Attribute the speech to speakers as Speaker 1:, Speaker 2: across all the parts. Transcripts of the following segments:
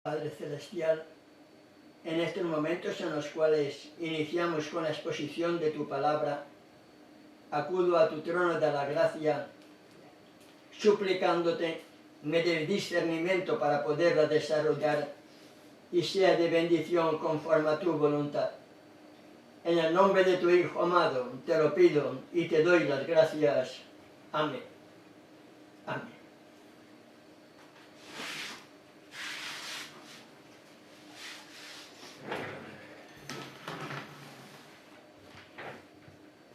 Speaker 1: Padre Celestial, en estos momentos en los cuales iniciamos con la exposición de tu palabra, acudo a tu trono de la gracia, suplicándote me des discernimiento para poderla desarrollar y sea de bendición conforme a tu voluntad. En el nombre de tu Hijo amado te lo pido y te doy las gracias. Amén. Amén.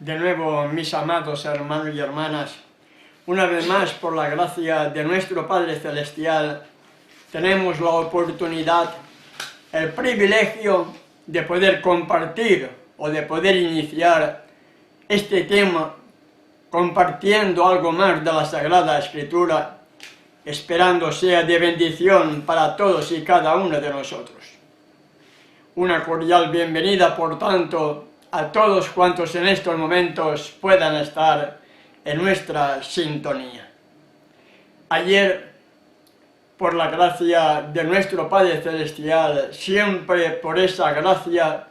Speaker 1: De nuevo, mis amados hermanos y hermanas, una vez más, por la gracia de nuestro Padre Celestial, tenemos la oportunidad, el privilegio de poder compartir o de poder iniciar este tema compartiendo algo más de la Sagrada Escritura, esperando sea de bendición para todos y cada uno de nosotros. Una cordial bienvenida, por tanto, a todos cuantos en estos momentos puedan estar en nuestra sintonía. Ayer, por la gracia de nuestro Padre Celestial, siempre por esa gracia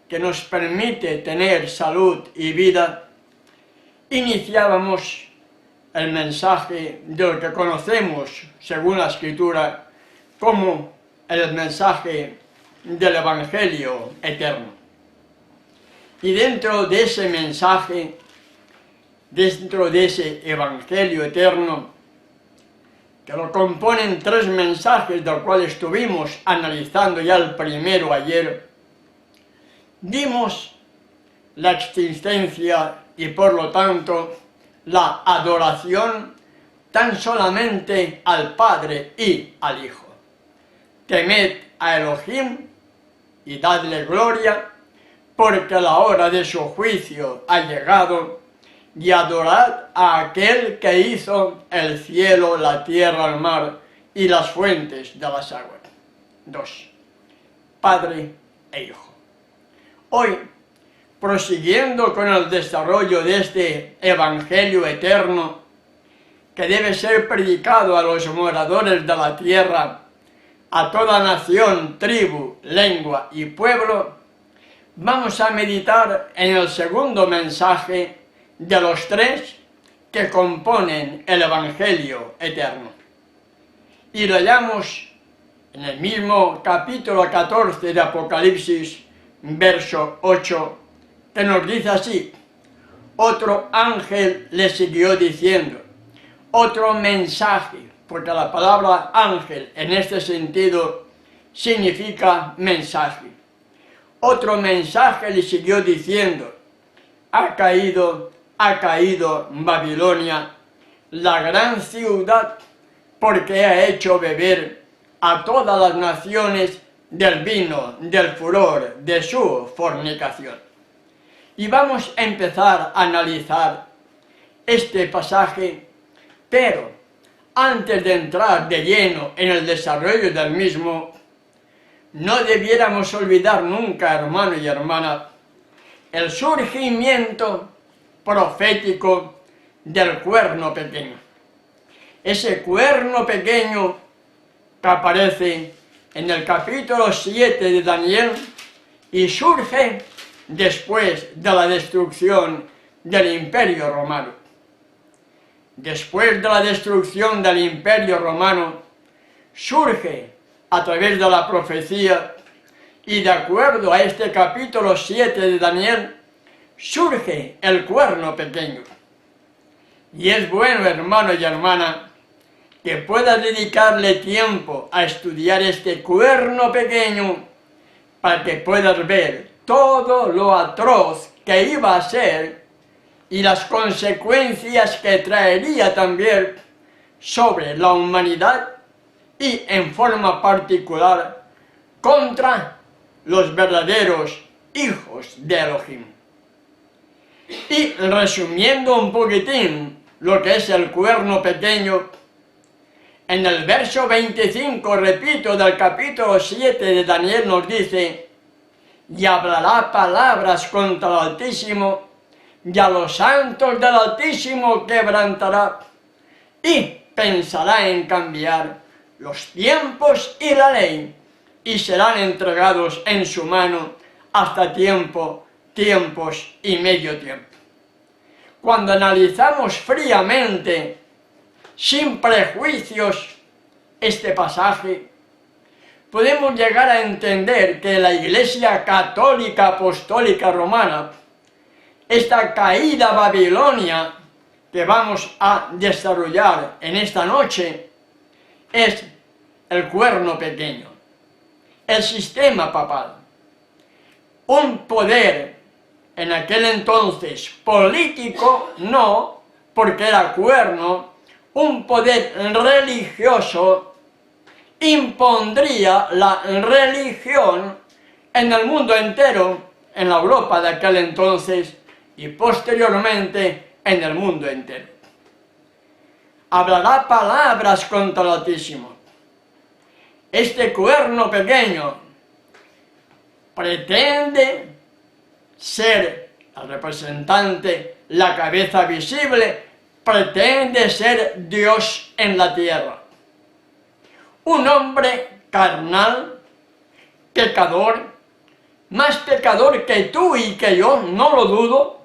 Speaker 1: que nos permite tener salud y vida, iniciábamos el mensaje de lo que conocemos, según la Escritura, como el mensaje del Evangelio eterno. Y dentro de ese mensaje, dentro de ese Evangelio eterno, que lo componen tres mensajes, del cual estuvimos analizando ya el primero ayer, dimos la existencia y por lo tanto la adoración tan solamente al Padre y al Hijo. Temed a Elohim y dadle gloria, porque la hora de su juicio ha llegado, y adorad a aquel que hizo el cielo, la tierra, el mar y las fuentes de las aguas. 2. Padre e Hijo. Hoy, prosiguiendo con el desarrollo de este Evangelio eterno, que debe ser predicado a los moradores de la tierra, a toda nación, tribu, lengua y pueblo, vamos a meditar en el segundo mensaje de los tres que componen el Evangelio eterno. Y lo hallamos en el mismo capítulo 14 de Apocalipsis, verso 8, que nos dice así: otro ángel le siguió diciendo, otro mensaje, porque la palabra ángel en este sentido significa mensaje. Otro mensaje le siguió diciendo, ha caído Babilonia, la gran ciudad, porque ha hecho beber a todas las naciones del vino, del furor, de su fornicación. Y vamos a empezar a analizar este pasaje, pero antes de entrar de lleno en el desarrollo del mismo, no debiéramos olvidar nunca, hermano y hermana, el surgimiento profético del cuerno pequeño. Ese cuerno pequeño que aparece en el capítulo 7 de Daniel y surge después de la destrucción del Imperio Romano. Después de la destrucción del Imperio Romano, surge a través de la profecía, y de acuerdo a este capítulo 7 de Daniel, surge el cuerno pequeño. Y es bueno, hermano y hermana, que puedas dedicarle tiempo a estudiar este cuerno pequeño, para que puedas ver todo lo atroz que iba a ser y las consecuencias que traería también sobre la humanidad y en forma particular contra los verdaderos hijos de Elohim. Y resumiendo un poquitín lo que es el cuerno pequeño, en el verso 25, repito, del capítulo 7 de Daniel nos dice, y hablará palabras contra el Altísimo, y a los santos del Altísimo quebrantará, y pensará en cambiar los tiempos y la ley, y serán entregados en su mano hasta tiempos y medio tiempo. Cuando analizamos fríamente, sin prejuicios, este pasaje, podemos llegar a entender que la Iglesia Católica Apostólica Romana, esta caída Babilonia que vamos a desarrollar en esta noche, es el cuerno pequeño, el sistema papal, un poder en aquel entonces político, no, porque era cuerno, un poder religioso, impondría la religión en el mundo entero, en la Europa de aquel entonces y posteriormente en el mundo entero. Hablará palabras contra el Altísimo. Este cuerno pequeño pretende ser el representante, la cabeza visible, pretende ser Dios en la tierra. Un hombre carnal, pecador, más pecador que tú y que yo, no lo dudo,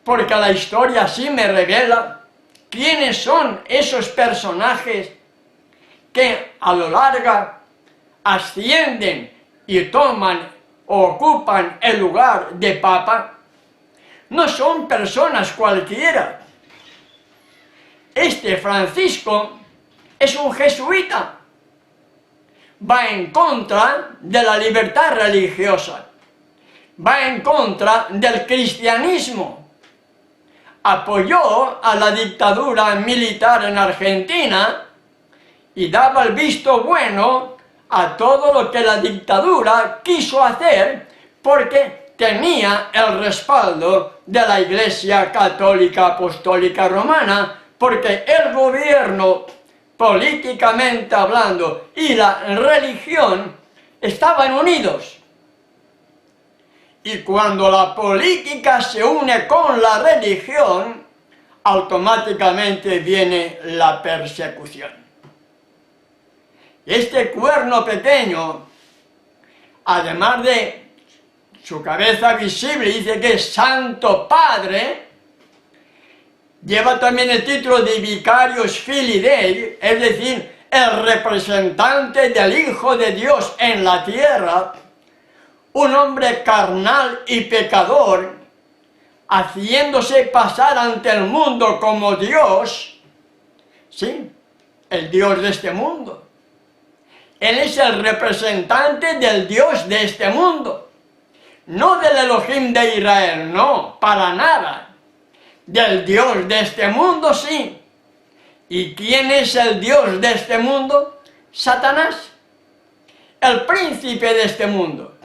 Speaker 1: porque la historia sí me revela quiénes son esos personajes que a lo largo ascienden y toman o ocupan el lugar de papa. No son personas cualquiera. Este Francisco es un jesuita, va en contra de la libertad religiosa, va en contra del cristianismo, apoyó a la dictadura militar en Argentina y daba el visto bueno a todo lo que la dictadura quiso hacer porque tenía el respaldo de la Iglesia Católica Apostólica Romana, porque el gobierno, políticamente hablando, y la religión estaban unidos. Y cuando la política se une con la religión, automáticamente viene la persecución. Este cuerno pequeño, además de su cabeza visible, dice que es Santo Padre, lleva también el título de Vicarius Filii Dei, es decir, el representante del Hijo de Dios en la tierra, un hombre carnal y pecador, haciéndose pasar ante el mundo como Dios, sí, el Dios de este mundo. Él es el representante del Dios de este mundo, no del Elohim de Israel, no, para nada. Del Dios de este mundo, sí. ¿Y quién es el Dios de este mundo? Satanás, el príncipe de este mundo.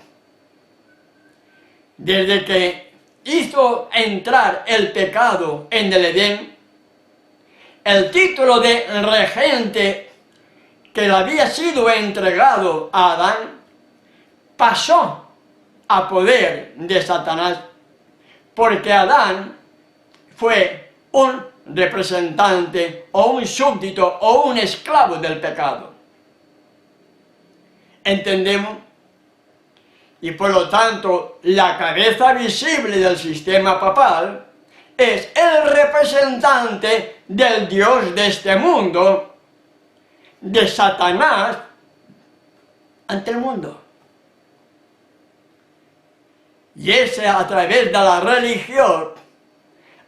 Speaker 1: Desde que hizo entrar el pecado en el Edén, el título de regente que le había sido entregado a Adán pasó a poder de Satanás, porque Adán fue un representante o un súbdito o un esclavo del pecado. ¿Entendemos? Y por lo tanto, la cabeza visible del sistema papal es el representante del Dios de este mundo, de Satanás, ante el mundo. Y es a través de la religión,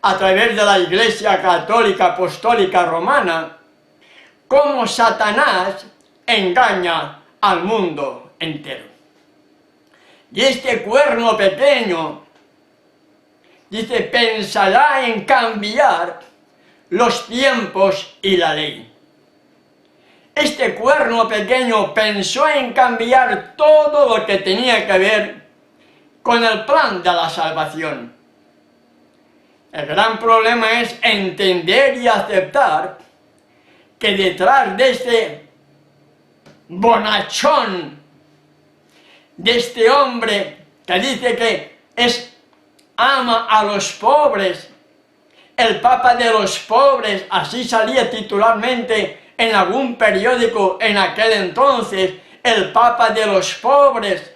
Speaker 1: a través de la Iglesia Católica Apostólica Romana, como Satanás engaña al mundo entero. Y este cuerno pequeño, dice, pensará en cambiar los tiempos y la ley. Este cuerno pequeño pensó en cambiar todo lo que tenía que ver con el plan de la salvación. El gran problema es entender y aceptar que detrás de este bonachón, de este hombre que dice que ama a los pobres, el Papa de los pobres, así salía titularmente en algún periódico en aquel entonces el Papa de los pobres,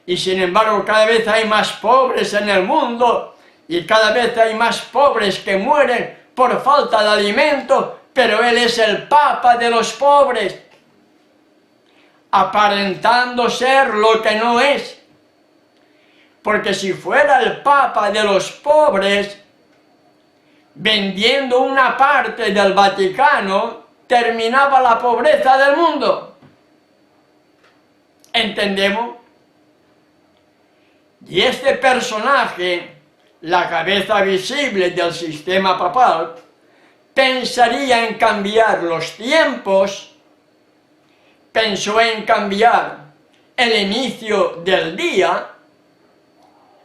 Speaker 1: y sin embargo cada vez hay más pobres en el mundo, y cada vez hay más pobres que mueren por falta de alimento, pero él es el Papa de los pobres, aparentando ser lo que no es. Porque si fuera el Papa de los pobres, vendiendo una parte del Vaticano, terminaba la pobreza del mundo. ¿Entendemos? Y este personaje, la cabeza visible del sistema papal, pensaría en cambiar los tiempos, pensó en cambiar el inicio del día.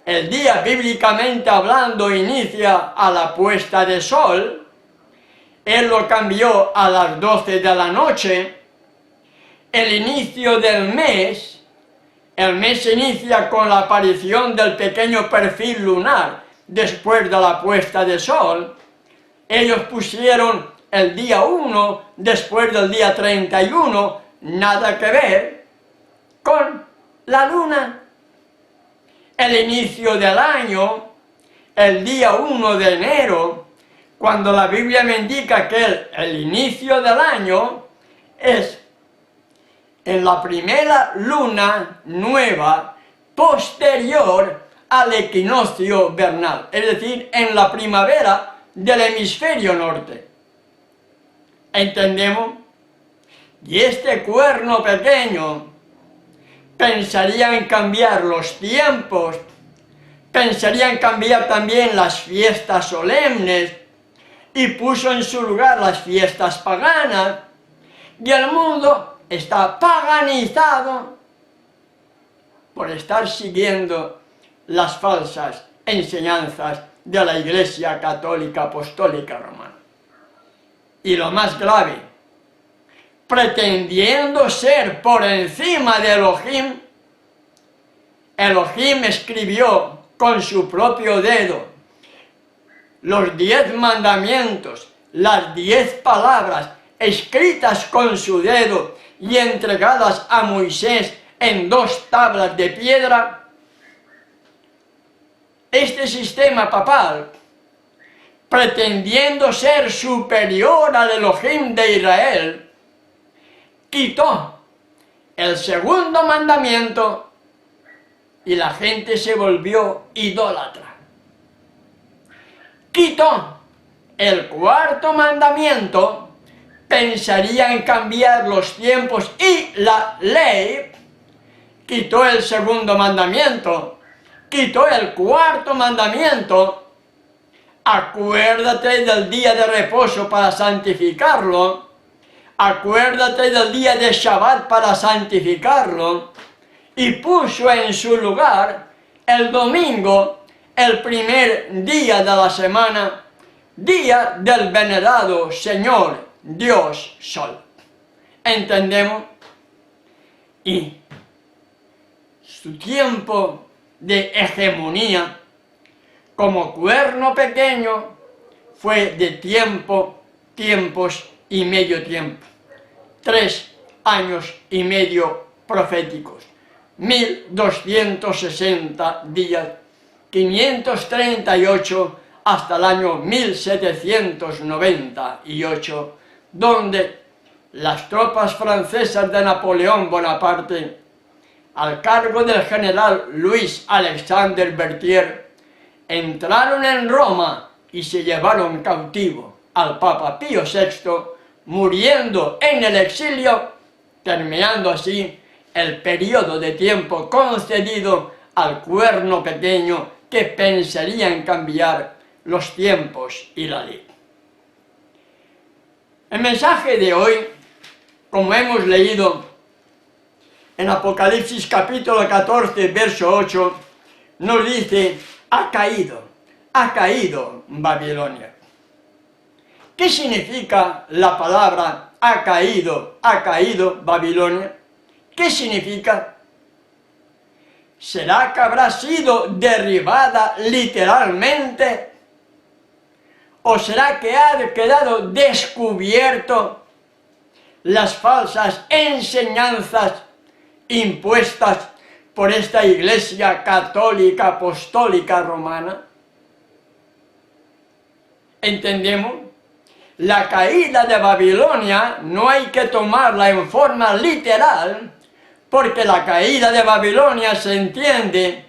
Speaker 1: El día, bíblicamente hablando, inicia a la puesta de sol. Él lo cambió a las 12 de la noche. El inicio del mes, el mes inicia con la aparición del pequeño perfil lunar después de la puesta de sol. Ellos pusieron el día 1 después del día 31, nada que ver con la luna. El inicio del año, el día 1 de enero, cuando la Biblia me indica que el inicio del año es en la primera luna nueva posterior al equinoccio vernal, es decir, en la primavera del hemisferio norte. ¿Entendemos? Y este cuerno pequeño pensaría en cambiar los tiempos, pensaría en cambiar también las fiestas solemnes, y puso en su lugar las fiestas paganas, y el mundo está paganizado por estar siguiendo las falsas enseñanzas de la Iglesia Católica Apostólica Romana. Y lo más grave, pretendiendo ser por encima de Elohim, Elohim escribió con su propio dedo los 10 mandamientos, las 10 palabras escritas con su dedo y entregadas a Moisés en 2 tablas de piedra. Este sistema papal, pretendiendo ser superior al Elohim de Israel, quitó el segundo mandamiento y la gente se volvió idólatra. Quitó el cuarto mandamiento, pensaría en cambiar los tiempos y la ley, quitó el segundo mandamiento, quitó el cuarto mandamiento, acuérdate del día de reposo para santificarlo, acuérdate del día de Shabbat para santificarlo, y puso en su lugar el domingo, el primer día de la semana, día del venerado Señor Dios Sol. ¿Entendemos? Y su tiempo de hegemonía como cuerno pequeño fue de tiempos y medio tiempo. 3 años y medio proféticos, 1260 días, 538 hasta el año 1798, donde las tropas francesas de Napoleón Bonaparte, al cargo del general Luis Alexandre Berthier, entraron en Roma y se llevaron cautivo al Papa Pío VI, muriendo en el exilio, terminando así el periodo de tiempo concedido al cuerno pequeño que pensaría en cambiar los tiempos y la ley. El mensaje de hoy, como hemos leído en Apocalipsis capítulo 14, verso 8, nos dice: ha caído Babilonia. ¿Qué significa la palabra ha caído Babilonia? ¿Qué significa? ¿Será que habrá sido derribada literalmente? ¿O será que ha quedado descubierto las falsas enseñanzas impuestas por esta Iglesia católica apostólica romana? ¿Entendemos? La caída de Babilonia no hay que tomarla en forma literal, porque la caída de Babilonia se entiende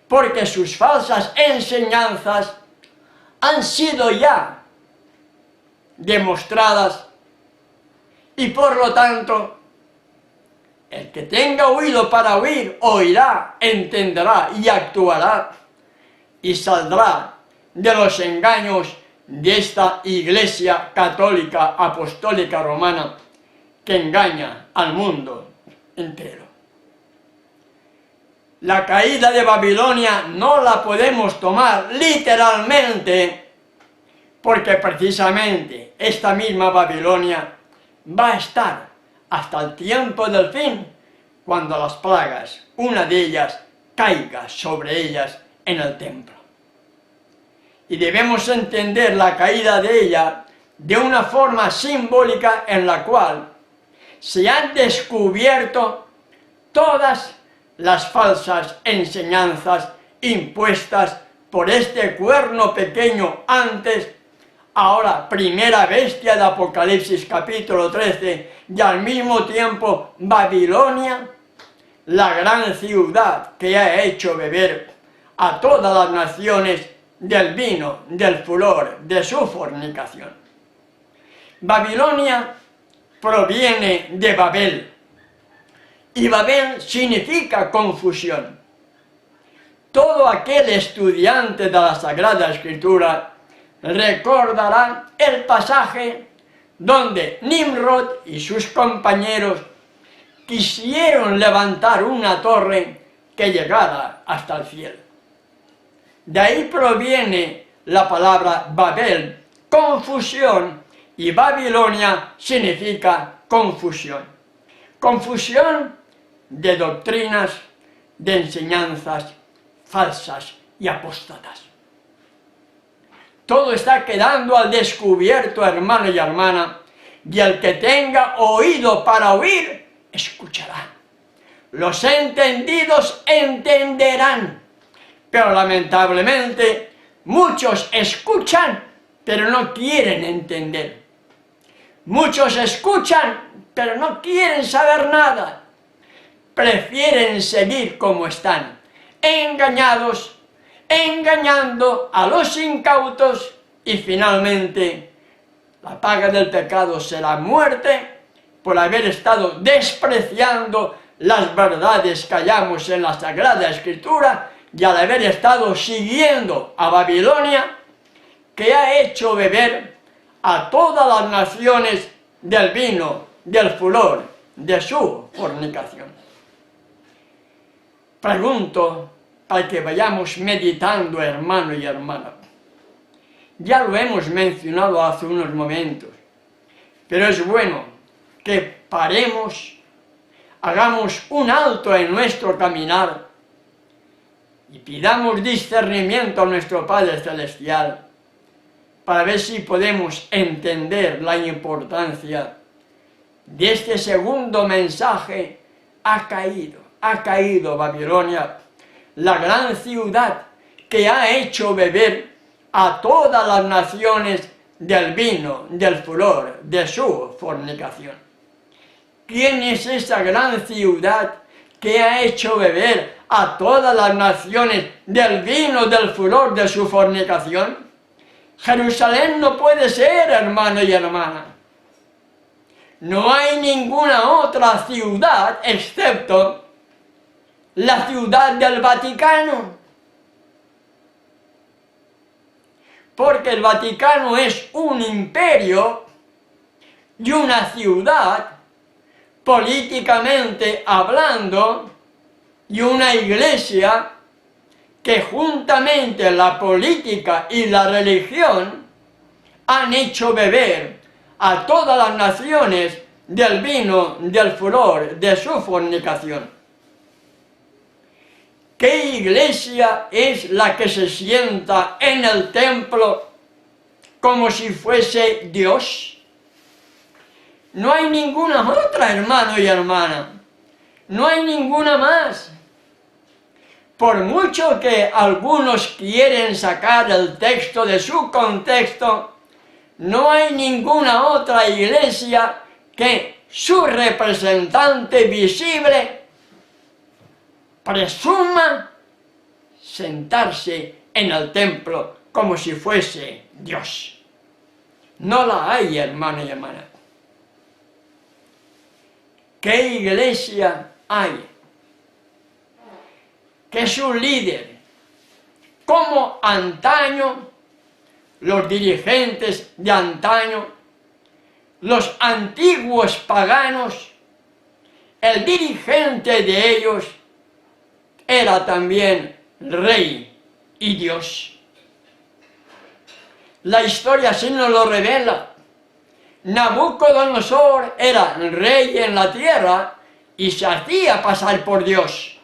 Speaker 1: porque sus falsas enseñanzas han sido ya demostradas y por lo tanto el que tenga oído para oír, oirá, entenderá y actuará y saldrá de los engaños de esta Iglesia católica apostólica romana que engaña al mundo entero. La caída de Babilonia no la podemos tomar literalmente porque precisamente esta misma Babilonia va a estar hasta el tiempo del fin, cuando las plagas, una de ellas, caiga sobre ellas en el templo. Y debemos entender la caída de ella de una forma simbólica en la cual se han descubierto todas las falsas enseñanzas impuestas por este cuerno pequeño antes, ahora primera bestia de Apocalipsis capítulo 13, y al mismo tiempo Babilonia, la gran ciudad que ha hecho beber a todas las naciones del vino, del furor, de su fornicación. Babilonia proviene de Babel, y Babel significa confusión. Todo aquel estudiante de la Sagrada Escritura recordará el pasaje donde Nimrod y sus compañeros quisieron levantar una torre que llegara hasta el cielo. De ahí proviene la palabra Babel, confusión, y Babilonia significa confusión. Confusión de doctrinas, de enseñanzas falsas y apóstatas. Todo está quedando al descubierto, hermano y hermana, y el que tenga oído para oír, escuchará. Los entendidos entenderán, pero lamentablemente muchos escuchan, pero no quieren entender. Muchos escuchan, pero no quieren saber nada. Prefieren seguir como están, engañados, engañando a los incautos, y finalmente la paga del pecado será muerte por haber estado despreciando las verdades que hallamos en la Sagrada Escritura y al haber estado siguiendo a Babilonia, que ha hecho beber a todas las naciones del vino, del furor, de su fornicación. Pregunto, para que vayamos meditando, hermano y hermana. Ya lo hemos mencionado hace unos momentos, pero es bueno que paremos, hagamos un alto en nuestro caminar y pidamos discernimiento a nuestro Padre Celestial para ver si podemos entender la importancia de este segundo mensaje. Ha caído Babilonia, la gran ciudad que ha hecho beber a todas las naciones del vino, del furor, de su fornicación. ¿Quién es esa gran ciudad que ha hecho beber a todas las naciones del vino, del furor, de su fornicación? Jerusalén no puede ser, hermano y hermana. No hay ninguna otra ciudad excepto la ciudad del Vaticano. Porque el Vaticano es un imperio y una ciudad, políticamente hablando, y una iglesia que juntamente la política y la religión han hecho beber a todas las naciones del vino, del furor, de su fornicación. ¿Qué iglesia es la que se sienta en el templo como si fuese Dios? No hay ninguna otra, hermano y hermana. No hay ninguna más. Por mucho que algunos quieren sacar el texto de su contexto, no hay ninguna otra iglesia que su representante visible presuma sentarse en el templo como si fuese Dios. No la hay, hermano y hermana. ¿Qué iglesia hay que su líder, como antaño, los dirigentes de antaño, los antiguos paganos, el dirigente de ellos era también rey y Dios? La historia así nos lo revela. Nabucodonosor era rey en la tierra y se hacía pasar por Dios.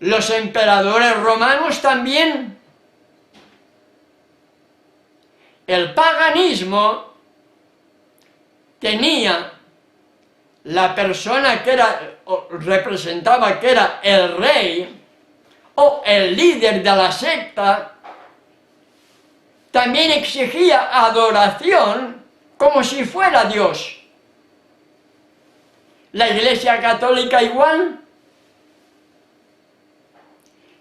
Speaker 1: Los emperadores romanos también. El paganismo tenía la persona que era, o representaba que era el rey o el líder de la secta, también exigía adoración como si fuera Dios. La Iglesia Católica igual.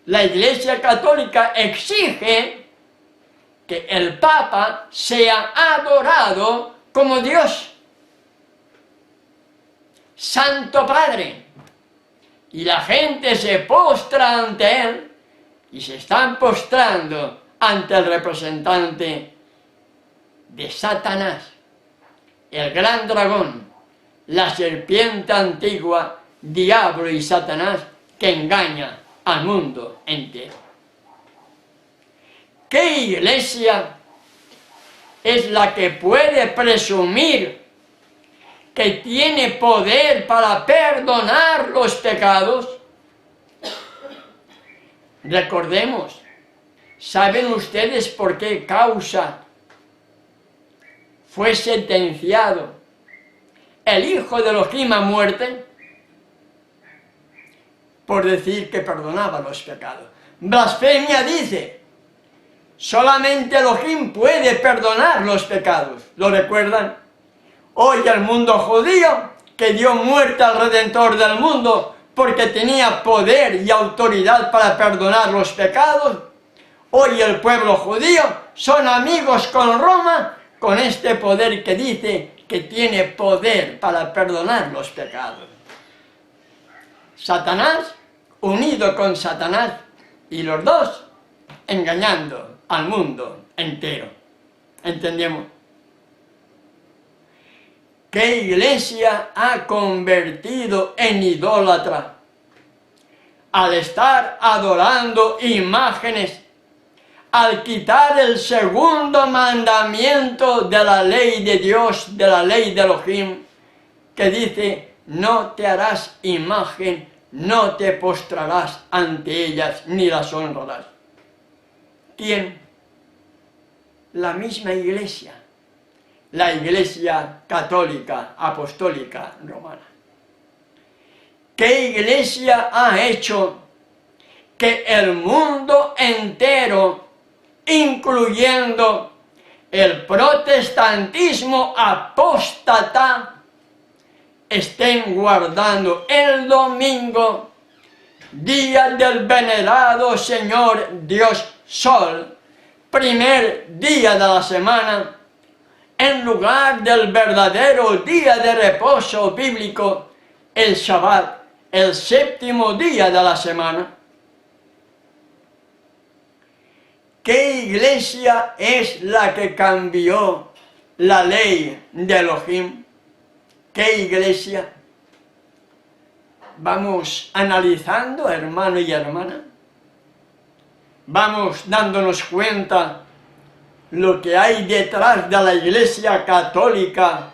Speaker 1: La Iglesia Católica exige que el Papa sea adorado como Dios, Santo Padre, y la gente se postra ante él y se están postrando ante el representante de Satanás, el gran dragón, la serpiente antigua, diablo y Satanás, que engaña al mundo entero. ¿Qué iglesia es la que puede presumir que tiene poder para perdonar los pecados? Recordemos, ¿saben ustedes por qué causa fue sentenciado el hijo de Elohim a muerte? Por decir que perdonaba los pecados. Blasfemia dice, solamente Elohim puede perdonar los pecados. ¿Lo recuerdan? Hoy el mundo judío, que dio muerte al Redentor del mundo porque tenía poder y autoridad para perdonar los pecados, hoy el pueblo judío son amigos con Roma, con este poder que dice que tiene poder para perdonar los pecados. Satanás unido con Satanás y los dos engañando al mundo entero. ¿Entendemos? ¿Qué iglesia ha convertido en idólatra al estar adorando imágenes, al quitar el segundo mandamiento de la ley de Dios, de la ley de Elohim, que dice, no te harás imagen, no te postrarás ante ellas, ni las honrarás? ¿Quién? La misma iglesia, la Iglesia Católica Apostólica Romana. ¿Qué iglesia ha hecho que el mundo entero, incluyendo el protestantismo apóstata, estén guardando el domingo, día del venerado Señor Dios Sol, primer día de la semana, en lugar del verdadero día de reposo bíblico, el Shabbat, el séptimo día de la semana? ¿Qué iglesia es la que cambió la ley de Elohim? ¿Qué iglesia? Vamos analizando, hermano y hermana. Vamos dándonos cuenta lo que hay detrás de la Iglesia Católica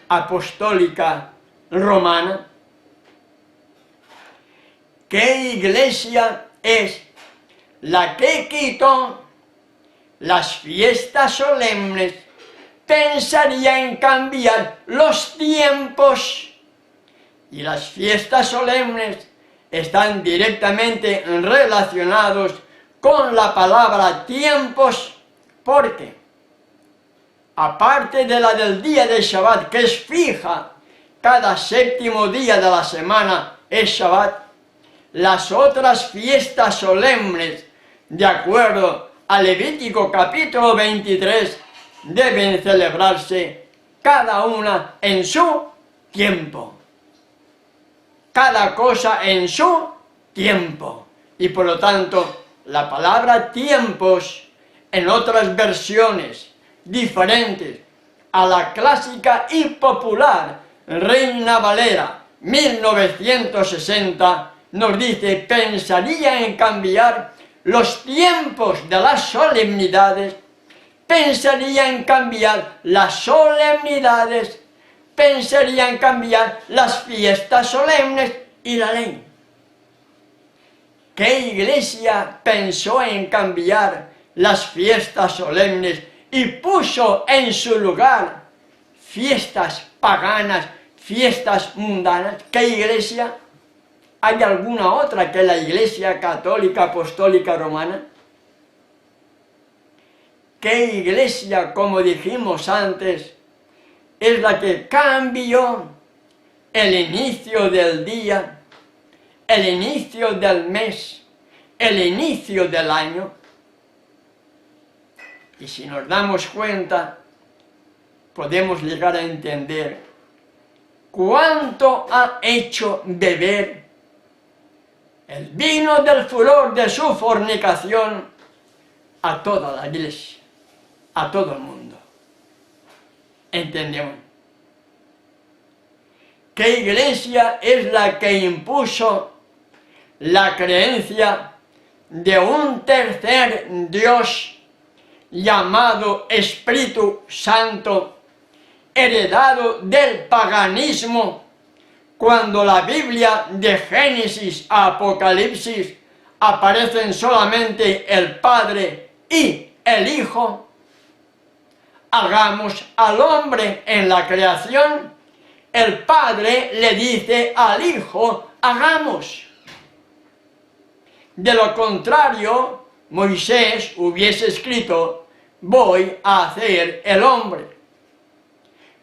Speaker 1: Apostólica Romana. ¿Qué iglesia es la que quitó las fiestas solemnes pensaría en cambiar los tiempos. Y las fiestas solemnes están directamente relacionados con la palabra tiempos, porque aparte de la del día de Shabbat, que es fija, cada séptimo día de la semana es Shabbat, las otras fiestas solemnes, de acuerdo a Levítico capítulo 23, deben celebrarse cada una en su tiempo. Cada cosa en su tiempo. Y por lo tanto, la palabra tiempos, en otras versiones diferentes a la clásica y popular Reina Valera 1960, nos dice: pensaría en cambiar los tiempos de las solemnidades, pensaría en cambiar las solemnidades, pensaría en cambiar las fiestas solemnes y la ley. ¿Qué iglesia pensó en cambiar las fiestas solemnes y puso en su lugar fiestas paganas, fiestas mundanas? ¿Qué iglesia? ¿Hay alguna otra que la Iglesia Católica Apostólica Romana? ¿Qué iglesia, como dijimos antes, es la que cambió el inicio del día, el inicio del mes, el inicio del año? Y si nos damos cuenta, podemos llegar a entender cuánto ha hecho beber el vino del furor de su fornicación a toda la iglesia, a todo el mundo. ¿Entendemos? ¿Qué iglesia es la que impuso la creencia de un tercer Dios llamado Espíritu Santo, heredado del paganismo, cuando la Biblia de Génesis a Apocalipsis aparecen solamente el Padre y el Hijo? Hagamos al hombre en la creación. El Padre le dice al Hijo: hagamos. De lo contrario, Moisés hubiese escrito: voy a hacer el hombre.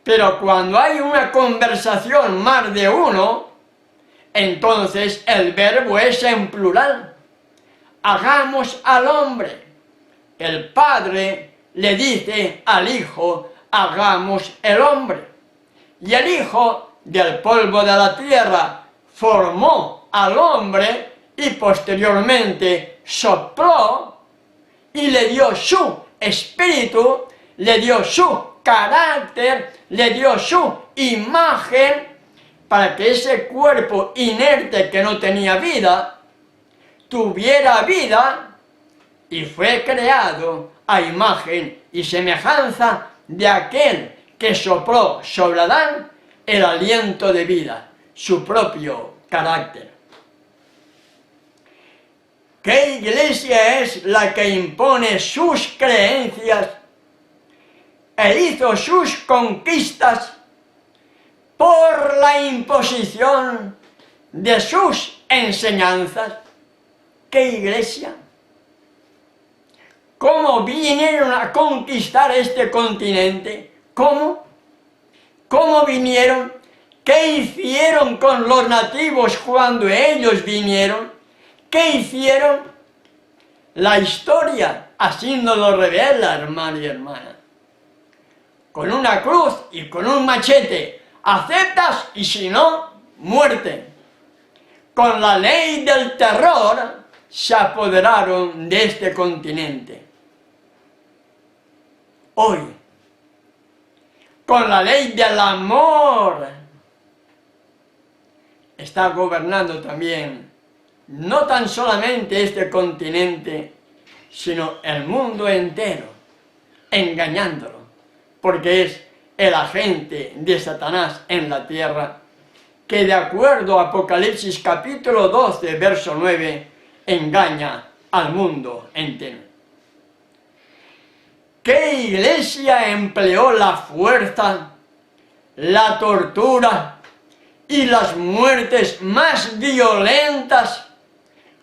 Speaker 1: Pero cuando hay una conversación más de uno, entonces el verbo es en plural. Hagamos al hombre. El Padre le dice al Hijo: hagamos el hombre. Y el Hijo, del polvo de la tierra, formó al hombre y posteriormente sopló y le dio su espíritu, le dio su carácter, le dio su imagen, para que ese cuerpo inerte que no tenía vida, tuviera vida, y fue creado a imagen y semejanza de aquel que sopló sobre Adán el aliento de vida, su propio carácter. ¿Qué iglesia es la que impone sus creencias e hizo sus conquistas por la imposición de sus enseñanzas? ¿Qué iglesia? ¿Cómo vinieron a conquistar este continente? ¿Cómo? ¿Cómo vinieron? ¿Qué hicieron con los nativos cuando ellos vinieron? ¿Qué hicieron? La historia así nos lo revela, hermano y hermana. Con una cruz y con un machete, aceptas, y si no, muerte. Con la ley del terror se apoderaron de este continente. Hoy, con la ley del amor, está gobernando también no tan solamente este continente, sino el mundo entero, engañándolo, porque es el agente de Satanás en la tierra, que de acuerdo a Apocalipsis capítulo 12, verso 9, engaña al mundo entero. ¿Qué iglesia empleó la fuerza, la tortura y las muertes más violentas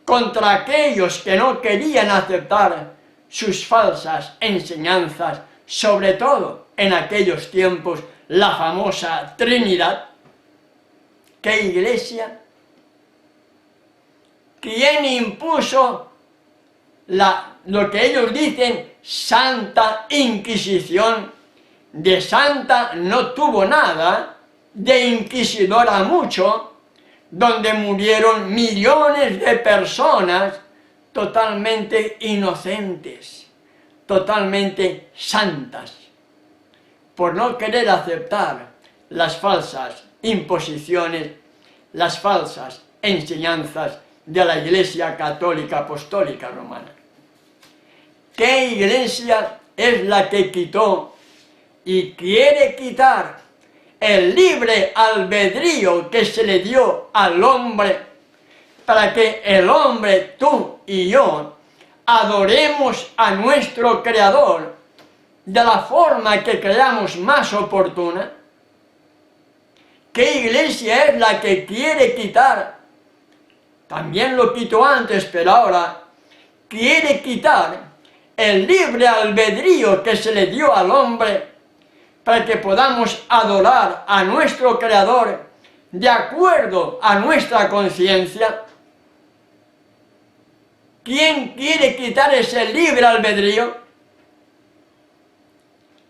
Speaker 1: contra aquellos que no querían aceptar sus falsas enseñanzas, sobre todo en aquellos tiempos, la famosa Trinidad? ¿Qué iglesia? ¿Quién impuso lo que ellos dicen Santa Inquisición? De santa no tuvo nada, de inquisidora mucho, donde murieron millones de personas totalmente inocentes, totalmente santas, por no querer aceptar las falsas imposiciones, las falsas enseñanzas de la Iglesia Católica Apostólica Romana. ¿Qué iglesia es la que quitó y quiere quitar el libre albedrío que se le dio al hombre para que el hombre, tú y yo, adoremos a nuestro Creador de la forma que creamos más oportuna? ¿Qué iglesia es la que quiere quitar? También lo quitó antes, pero ahora quiere quitar el libre albedrío que se le dio al hombre para que podamos adorar a nuestro Creador de acuerdo a nuestra conciencia. ¿Quién quiere quitar ese libre albedrío?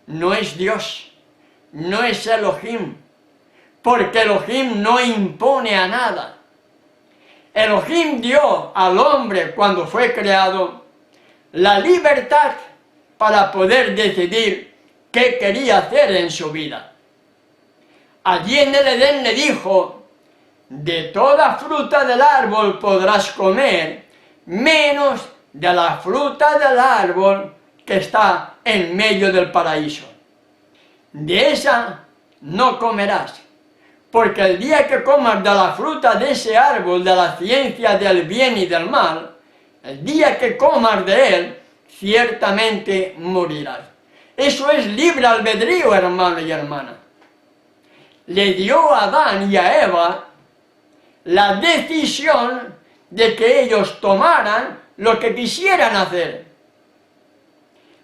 Speaker 1: No es Dios, no es Elohim, porque Elohim no impone a nada. Elohim dio al hombre, cuando fue creado, la libertad para poder decidir qué quería hacer en su vida. Allí en el Edén le dijo: de toda fruta del árbol podrás comer, menos de la fruta del árbol que está en medio del paraíso. De esa no comerás, porque el día que comas de la fruta de ese árbol, de la ciencia del bien y del mal, el día que comas de él, ciertamente morirás. Eso es libre albedrío, hermano y hermana. Le dio a Adán y a Eva la decisión de que ellos tomaran lo que quisieran hacer.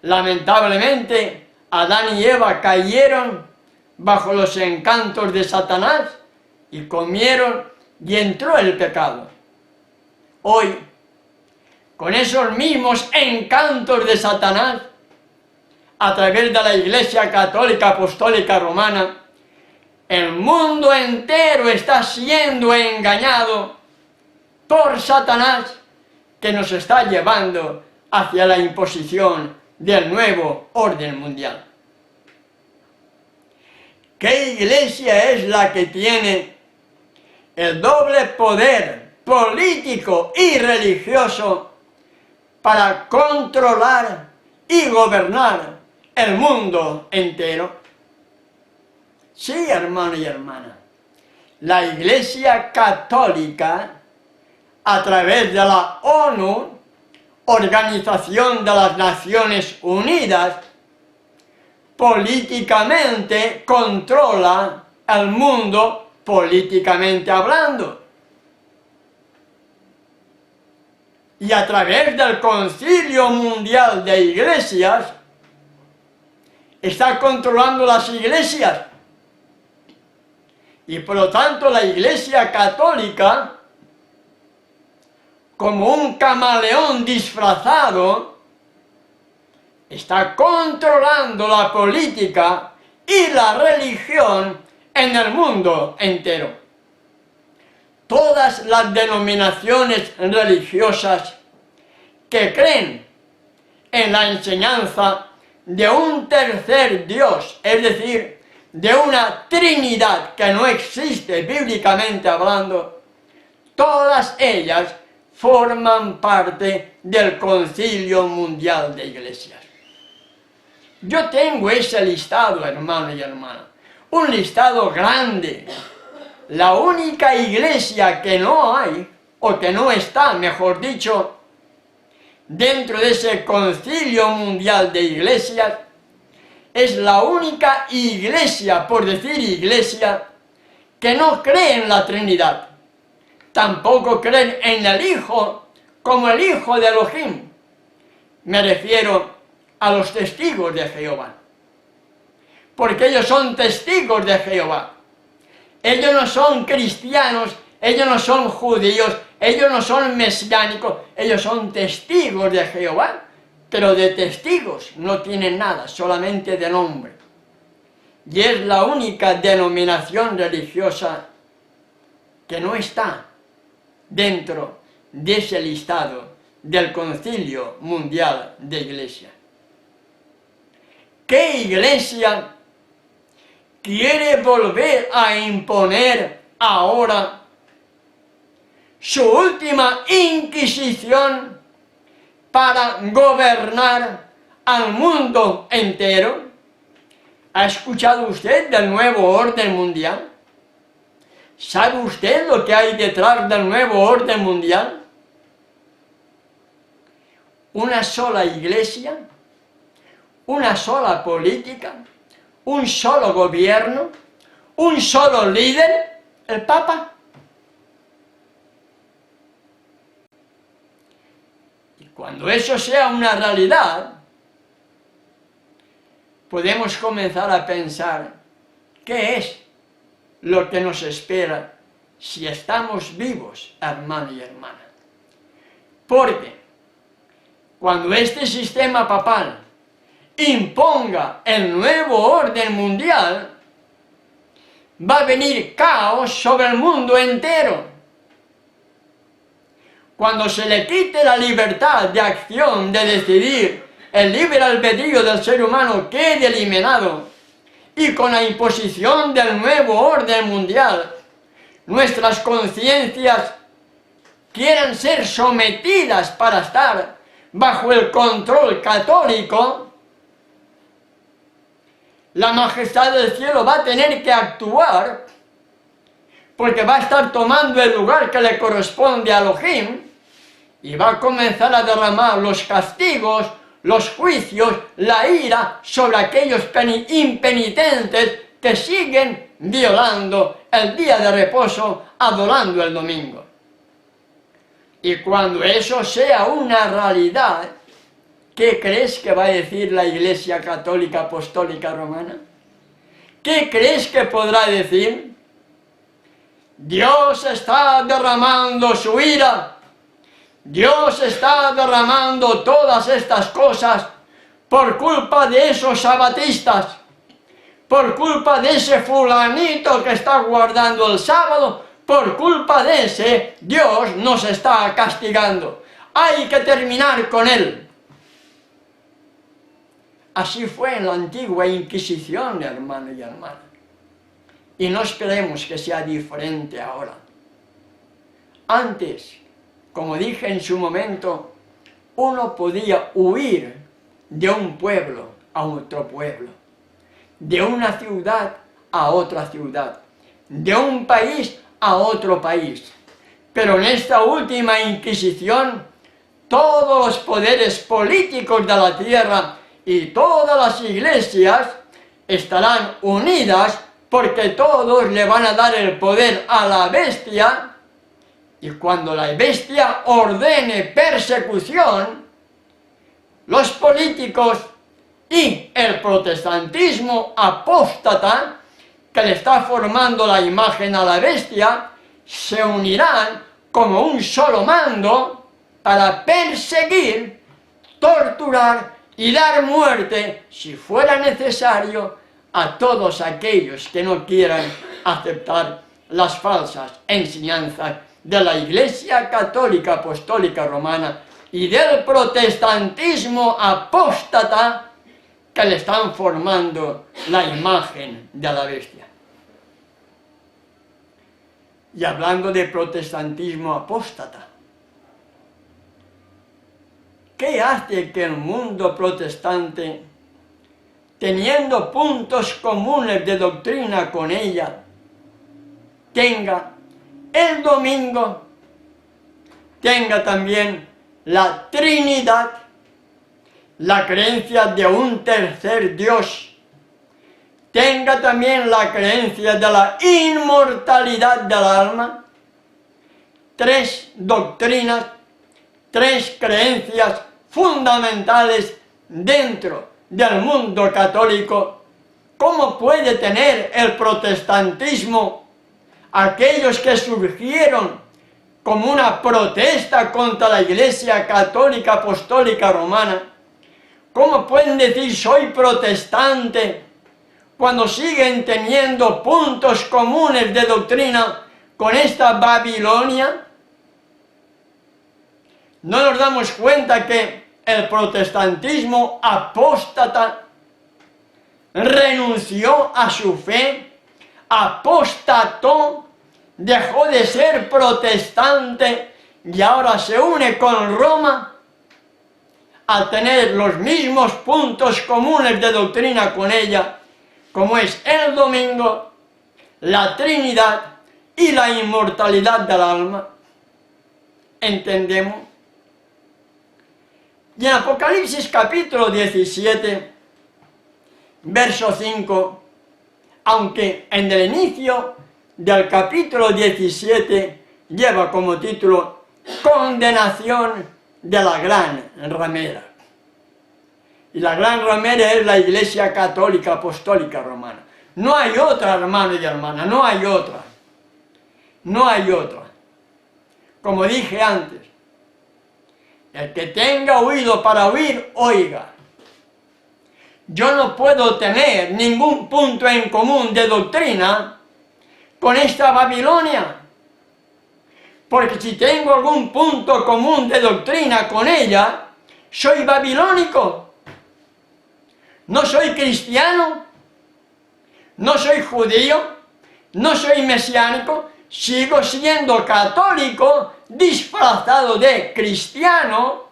Speaker 1: Lamentablemente, Adán y Eva cayeron bajo los encantos de Satanás y comieron y entró el pecado. Hoy, con esos mismos encantos de Satanás, a través de la Iglesia Católica Apostólica Romana, el mundo entero está siendo engañado por Satanás, que nos está llevando hacia la imposición del nuevo orden mundial. ¿Qué iglesia es la que tiene el doble poder político y religioso para controlar y gobernar el mundo entero? Sí, hermano y hermana, la Iglesia Católica, a través de la ONU, Organización de las Naciones Unidas, políticamente controla el mundo, políticamente hablando. Y a través del Concilio Mundial de Iglesias, está controlando las iglesias. Y por lo tanto la Iglesia Católica, como un camaleón disfrazado, está controlando la política y la religión en el mundo entero. Todas las denominaciones religiosas que creen en la enseñanza de un tercer Dios, es decir, de una Trinidad que no existe bíblicamente hablando, todas ellas forman parte del Concilio Mundial de Iglesias. Yo tengo ese listado, hermano y hermana, un listado grande. La única iglesia que no hay, o que no está, mejor dicho, dentro de ese concilio mundial de iglesias, es la única iglesia, por decir iglesia, que no cree en la Trinidad. Tampoco creen en el Hijo como el Hijo de Elohim. Me refiero a los testigos de Jehová. Porque ellos son testigos de Jehová. Ellos no son cristianos, ellos no son judíos, ellos no son mesiánicos, ellos son testigos de Jehová, pero de testigos no tienen nada, solamente de nombre. Y es la única denominación religiosa que no está dentro de ese listado del Concilio Mundial de Iglesias. ¿Qué iglesia quiere volver a imponer ahora su última inquisición para gobernar al mundo entero? ¿Ha escuchado usted del nuevo orden mundial? ¿Sabe usted lo que hay detrás del nuevo orden mundial? Una sola iglesia, una sola política, un solo gobierno, un solo líder, el Papa. Y cuando eso sea una realidad, podemos comenzar a pensar qué es lo que nos espera si estamos vivos, hermano y hermana. Porque cuando este sistema papal imponga el nuevo orden mundial, va a venir caos sobre el mundo entero. Cuando se le quite la libertad de acción, de decidir, el libre albedrío del ser humano quede eliminado, y con la imposición del nuevo orden mundial, nuestras conciencias quieran ser sometidas para estar bajo el control católico, la majestad del cielo va a tener que actuar, porque va a estar tomando el lugar que le corresponde a Elohim, y va a comenzar a derramar los castigos, los juicios, la ira sobre aquellos impenitentes que siguen violando el día de reposo, adorando el domingo. Y cuando eso sea una realidad, ¿qué crees que va a decir la Iglesia Católica Apostólica Romana? ¿Qué crees que podrá decir? Dios está derramando su ira, Dios está derramando todas estas cosas por culpa de esos sabatistas, por culpa de ese fulanito que está guardando el sábado, por culpa de ese Dios nos está castigando. Hay que terminar con él. Así fue en la antigua Inquisición, hermano y hermana. Y no esperemos que sea diferente ahora. Antes, como dije en su momento, uno podía huir de un pueblo a otro pueblo, de una ciudad a otra ciudad, de un país a otro país. Pero en esta última Inquisición, todos los poderes políticos de la tierra y todas las iglesias estarán unidas, porque todos le van a dar el poder a la bestia, y cuando la bestia ordene persecución, los políticos y el protestantismo apóstata, que le está formando la imagen a la bestia, se unirán como un solo mando para perseguir, torturar y dar muerte, si fuera necesario, a todos aquellos que no quieran aceptar las falsas enseñanzas de la Iglesia Católica Apostólica Romana y del protestantismo apóstata, que le están formando la imagen de la bestia. Y hablando de protestantismo apóstata, ¿qué hace que el mundo protestante, teniendo puntos comunes de doctrina con ella, tenga el domingo, tenga también la Trinidad, la creencia de un tercer Dios, tenga también la creencia de la inmortalidad del alma, tres doctrinas, tres creencias fundamentales dentro del mundo católico. ¿Cómo puede tener el protestantismo, aquellos que surgieron como una protesta contra la Iglesia Católica Apostólica Romana? ¿Cómo pueden decir soy protestante cuando siguen teniendo puntos comunes de doctrina con esta Babilonia? ¿No nos damos cuenta que el protestantismo apóstata renunció a su fe, apostató, dejó de ser protestante y ahora se une con Roma al tener los mismos puntos comunes de doctrina con ella, como es el domingo, la Trinidad y la inmortalidad del alma? ¿Entendemos? Y en Apocalipsis capítulo 17, verso 5, aunque en el inicio del capítulo 17 lleva como título Condenación de la gran ramera. Y la gran ramera es la Iglesia Católica Apostólica Romana. No hay otra, hermano y hermana, no hay otra. No hay otra. Como dije antes, el que tenga oído para oír, oiga. Yo no puedo tener ningún punto en común de doctrina con esta Babilonia, porque si tengo algún punto común de doctrina con ella, soy babilónico. No soy cristiano, no soy judío, no soy mesiánico, sigo siendo católico, disfrazado de cristiano,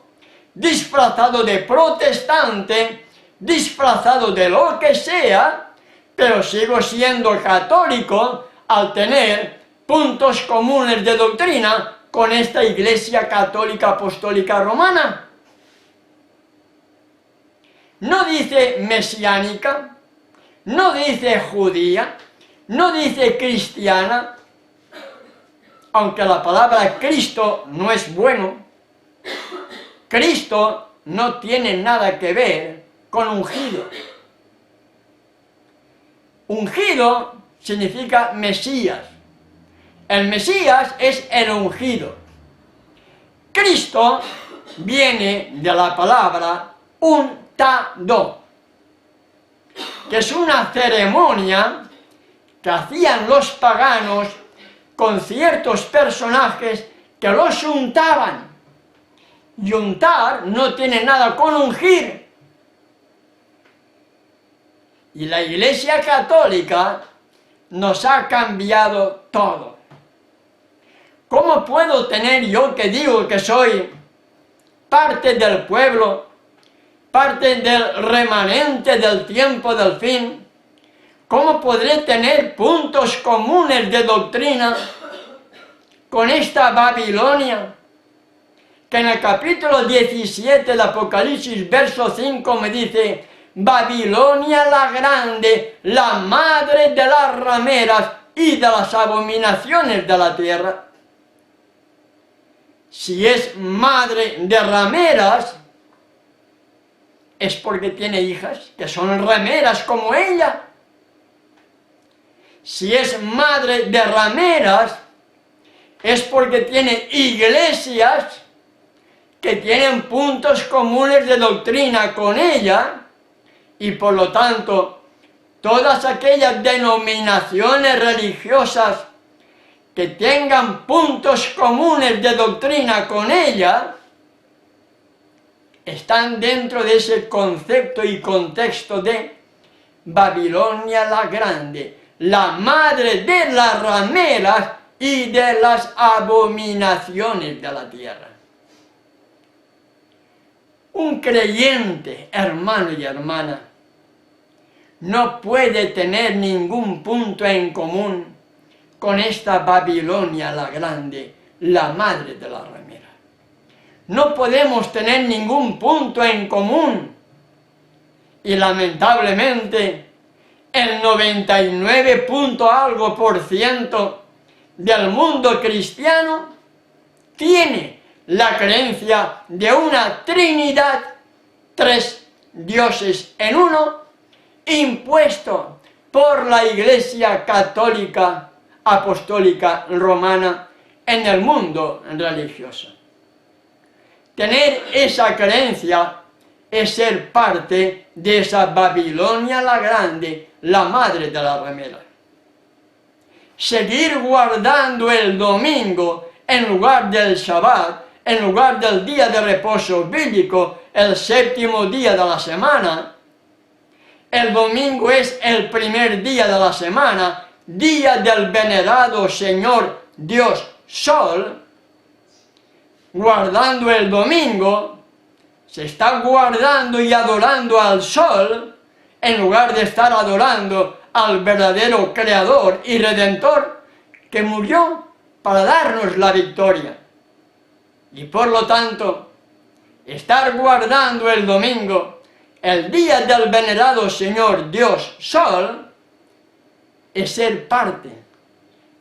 Speaker 1: disfrazado de protestante, disfrazado de lo que sea, pero sigo siendo católico al tener puntos comunes de doctrina con esta Iglesia Católica Apostólica Romana. No dice mesiánica, no dice judía, no dice cristiana, aunque la palabra Cristo no es bueno. Cristo no tiene nada que ver con ungido. Ungido significa Mesías. El Mesías es el ungido. Cristo viene de la palabra untado, que es una ceremonia que hacían los paganos con ciertos personajes que los untaban. Y untar no tiene nada con ungir. Y la Iglesia Católica nos ha cambiado todo. ¿Cómo puedo tener yo, que digo que soy parte del pueblo, parte del remanente del tiempo del fin, cómo podré tener puntos comunes de doctrina con esta Babilonia, que en el capítulo 17 del Apocalipsis, verso 5, me dice: Babilonia la grande, la madre de las rameras y de las abominaciones de la tierra. Si es madre de rameras, es porque tiene hijas que son rameras como ella. Si es madre de rameras, es porque tiene iglesias que tienen puntos comunes de doctrina con ella, y por lo tanto, todas aquellas denominaciones religiosas que tengan puntos comunes de doctrina con ella, están dentro de ese concepto y contexto de Babilonia la grande, la madre de las rameras y de las abominaciones de la tierra. Un creyente, hermano y hermana, no puede tener ningún punto en común con esta Babilonia la grande, la madre de la ramera. no podemos tener ningún punto en común. Y lamentablemente, el 99 algo por ciento del mundo cristiano tiene la creencia de una Trinidad, tres dioses en uno, impuesto por la Iglesia Católica Apostólica Romana en el mundo religioso. Tener esa creencia es ser parte de esa Babilonia la Grande, la madre de la ramera. Seguir guardando el domingo en lugar del Shabbat, en lugar del día de reposo bíblico, el séptimo día de la semana. El domingo es el primer día de la semana, día del venerado Señor Dios Sol. Guardando el domingo, se está guardando y adorando al sol, en lugar de estar adorando al verdadero Creador y Redentor, que murió para darnos la victoria. Y por lo tanto, estar guardando el domingo, el día del venerado Señor Dios Sol, es ser parte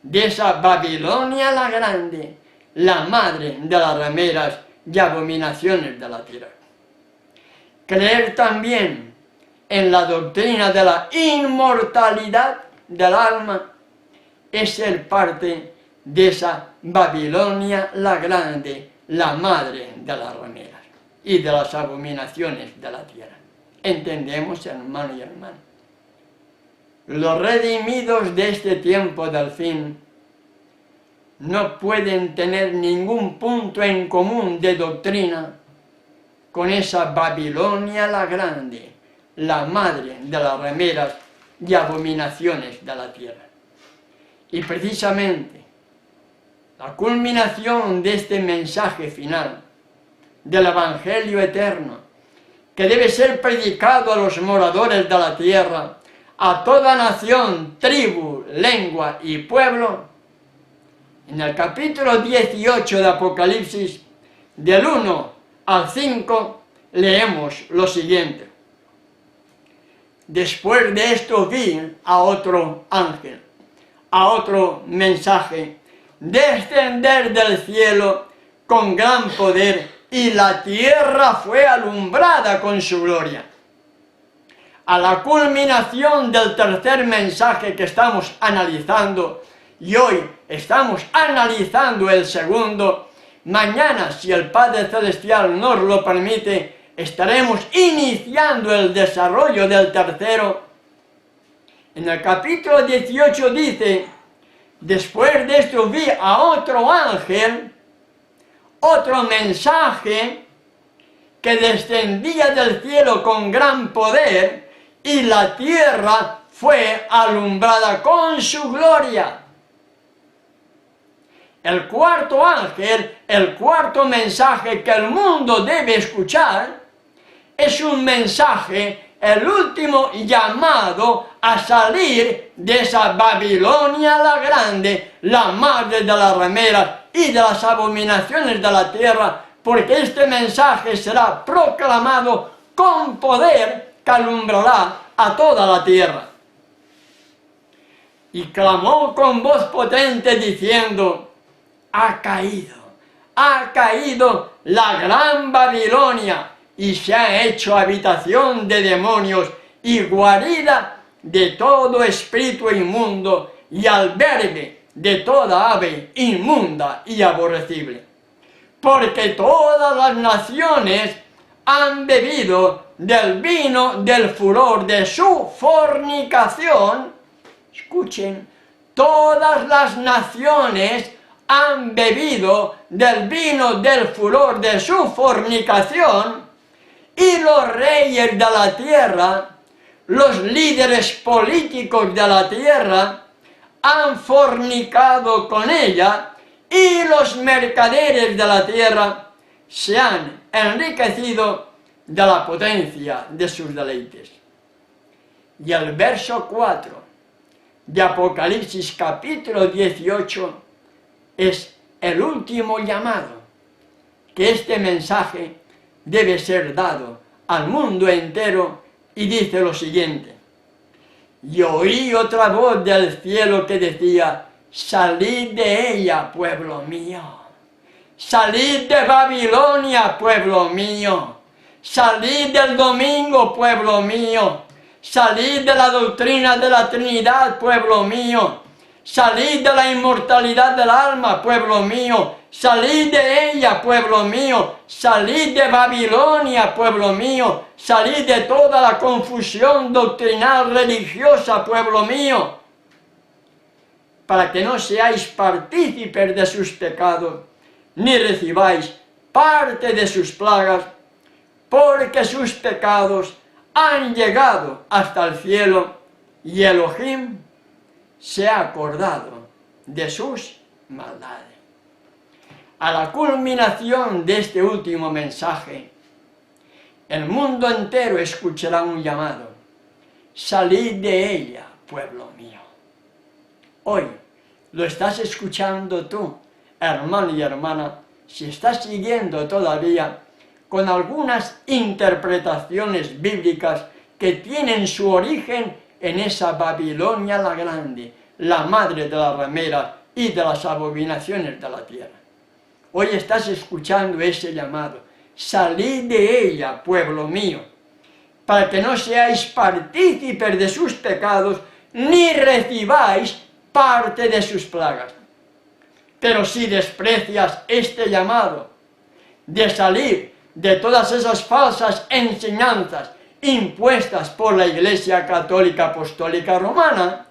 Speaker 1: de esa Babilonia la Grande, la madre de las rameras y abominaciones de la tierra. Creer también en la doctrina de la inmortalidad del alma es ser parte de esa Babilonia la Grande, la madre de las rameras y de las abominaciones de la tierra. ¿Entendemos, hermano y hermana? Los redimidos de este tiempo del fin no pueden tener ningún punto en común de doctrina con esa Babilonia la Grande, la madre de las rameras y abominaciones de la tierra. Y precisamente, la culminación de este mensaje final del Evangelio eterno, que debe ser predicado a los moradores de la tierra, a toda nación, tribu, lengua y pueblo, en el capítulo 18 de Apocalipsis, del 1 al 5, leemos lo siguiente. Después de esto vi a otro ángel, a otro mensaje, descender del cielo con gran poder, y la tierra fue alumbrada con su gloria. A la culminación del tercer mensaje que estamos analizando, y hoy estamos analizando el segundo, mañana, si el Padre Celestial nos lo permite, estaremos iniciando el desarrollo del tercero. En el capítulo 18 dice, después de esto vi a otro ángel, otro mensaje, que descendía del cielo con gran poder, y la tierra fue alumbrada con su gloria. El cuarto ángel, el cuarto mensaje que el mundo debe escuchar, es un mensaje, el último llamado a salir de esa Babilonia la Grande, la madre de las rameras y de las abominaciones de la tierra, porque este mensaje será proclamado con poder que alumbrará a toda la tierra. Y clamó con voz potente diciendo, ha caído la gran Babilonia, y se ha hecho habitación de demonios y guarida de todo espíritu inmundo y albergue de toda ave inmunda y aborrecible. Porque todas las naciones han bebido del vino del furor de su fornicación. Escuchen, todas las naciones han bebido del vino del furor de su fornicación, y los reyes de la tierra, los líderes políticos de la tierra, han fornicado con ella, y los mercaderes de la tierra se han enriquecido de la potencia de sus deleites. Y el verso 4 de Apocalipsis capítulo 18 es el último llamado. que este mensaje debe ser dado al mundo entero y dice lo siguiente: y oí otra voz del cielo que decía: salid de ella, pueblo mío, salid de Babilonia, pueblo mío, salid del domingo, pueblo mío, salid de la doctrina de la Trinidad, pueblo mío, salid de la inmortalidad del alma, pueblo mío, salid de ella, pueblo mío, salid de Babilonia, pueblo mío, salid de toda la confusión doctrinal religiosa, pueblo mío, para que no seáis partícipes de sus pecados, ni recibáis parte de sus plagas, porque sus pecados han llegado hasta el cielo, y Elohim se ha acordado de sus maldades. A la culminación de este último mensaje, el mundo entero escuchará un llamado: salid de ella, pueblo mío. Hoy lo estás escuchando tú, hermano y hermana, si estás siguiendo todavía con algunas interpretaciones bíblicas que tienen su origen en esa Babilonia la Grande, la madre de las rameras y de las abominaciones de la tierra. Hoy estás escuchando ese llamado: salid de ella, pueblo mío, para que no seáis partícipes de sus pecados, ni recibáis parte de sus plagas. Pero si desprecias este llamado de salir de todas esas falsas enseñanzas impuestas por la Iglesia Católica Apostólica Romana,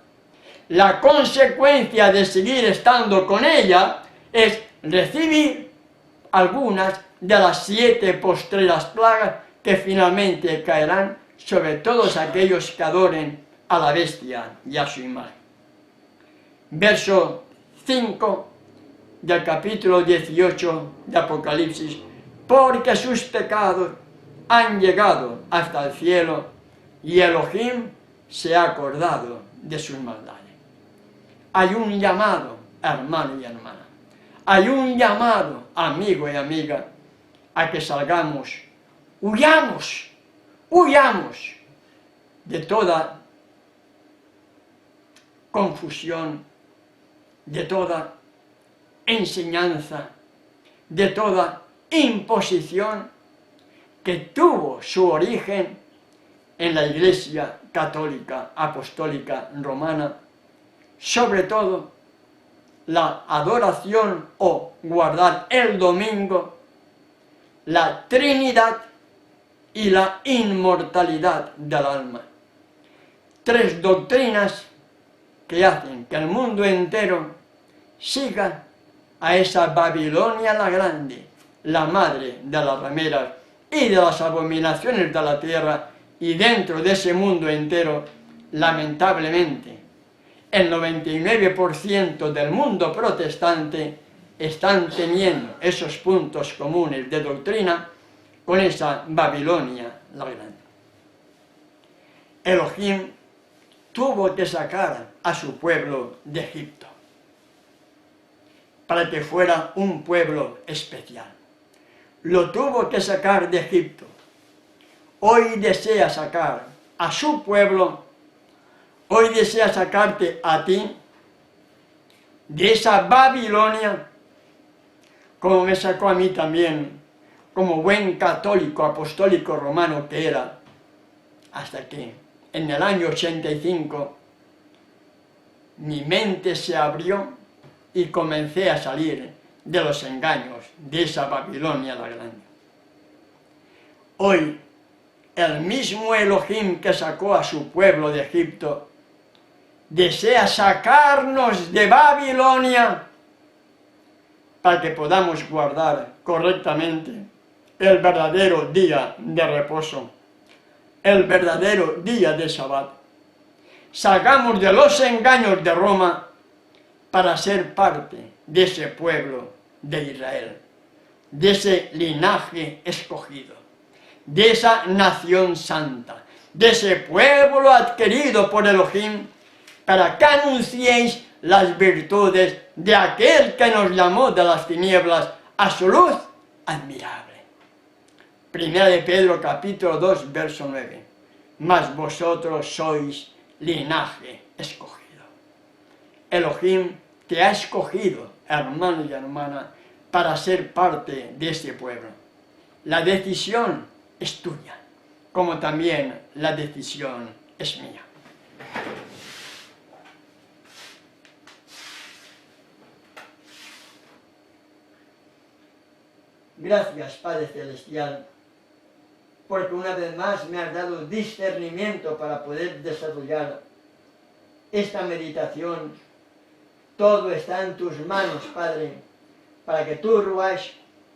Speaker 1: la consecuencia de seguir estando con ella es recibir algunas de las 7 postreras plagas que finalmente caerán sobre todos aquellos que adoren a la bestia y a su imagen. Verso 5 del capítulo 18 de Apocalipsis: porque sus pecados han llegado hasta el cielo, y Elohim se ha acordado de sus maldades. Hay un llamado, hermano y hermana, hay un llamado, amigo y amiga, a que salgamos, huyamos de toda confusión, de toda enseñanza, de toda imposición que tuvo su origen en la Iglesia Católica Apostólica Romana, sobre todo la adoración o guardar el domingo, la Trinidad y la inmortalidad del alma. 3 doctrinas que hacen que el mundo entero siga a esa Babilonia la Grande, la madre de las rameras y de las abominaciones de la tierra, y dentro de ese mundo entero, lamentablemente, el 99% del mundo protestante están teniendo esos puntos comunes de doctrina con esa Babilonia la Grande. Elohim tuvo que sacar a su pueblo de Egipto para que fuera un pueblo especial. Lo tuvo que sacar de Egipto. Hoy desea sacar a su pueblo, hoy desea sacarte a ti de esa Babilonia, como me sacó a mí también, como buen católico apostólico romano que era, hasta que en el año 85 mi mente se abrió y comencé a salir de los engaños de esa Babilonia la Grande. Hoy, el mismo Elohim que sacó a su pueblo de Egipto desea sacarnos de Babilonia para que podamos guardar correctamente el verdadero día de reposo, el verdadero día de Sabbat. Salgamos de los engaños de Roma para ser parte de ese pueblo de Israel, de ese linaje escogido, de esa nación santa, de ese pueblo adquirido por Elohim, para que anunciéis las virtudes de aquel que nos llamó de las tinieblas a su luz admirable. Primera de Pedro capítulo 2 verso 9. Mas vosotros sois linaje escogido. Elohim te ha escogido, hermano y hermana, para ser parte de este pueblo. La decisión es tuya, como también la decisión es mía. Gracias, Padre Celestial, porque una vez más me has dado discernimiento para poder desarrollar esta meditación. Todo está en tus manos, Padre, para que tu Ruach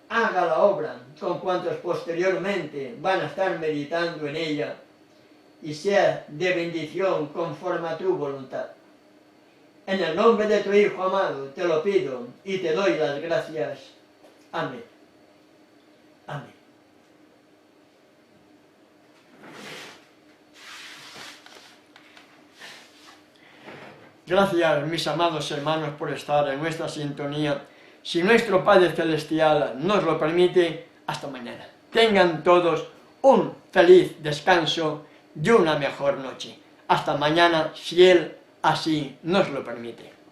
Speaker 1: haga la obra con cuantos posteriormente van a estar meditando en ella y sea de bendición conforme a tu voluntad. En el nombre de tu Hijo amado te lo pido y te doy las gracias. Amén. Amén. Gracias, mis amados hermanos, por estar en nuestra sintonía. Si nuestro Padre Celestial nos lo permite, hasta mañana. Tengan todos un feliz descanso y una mejor noche. Hasta mañana, si Él así nos lo permite.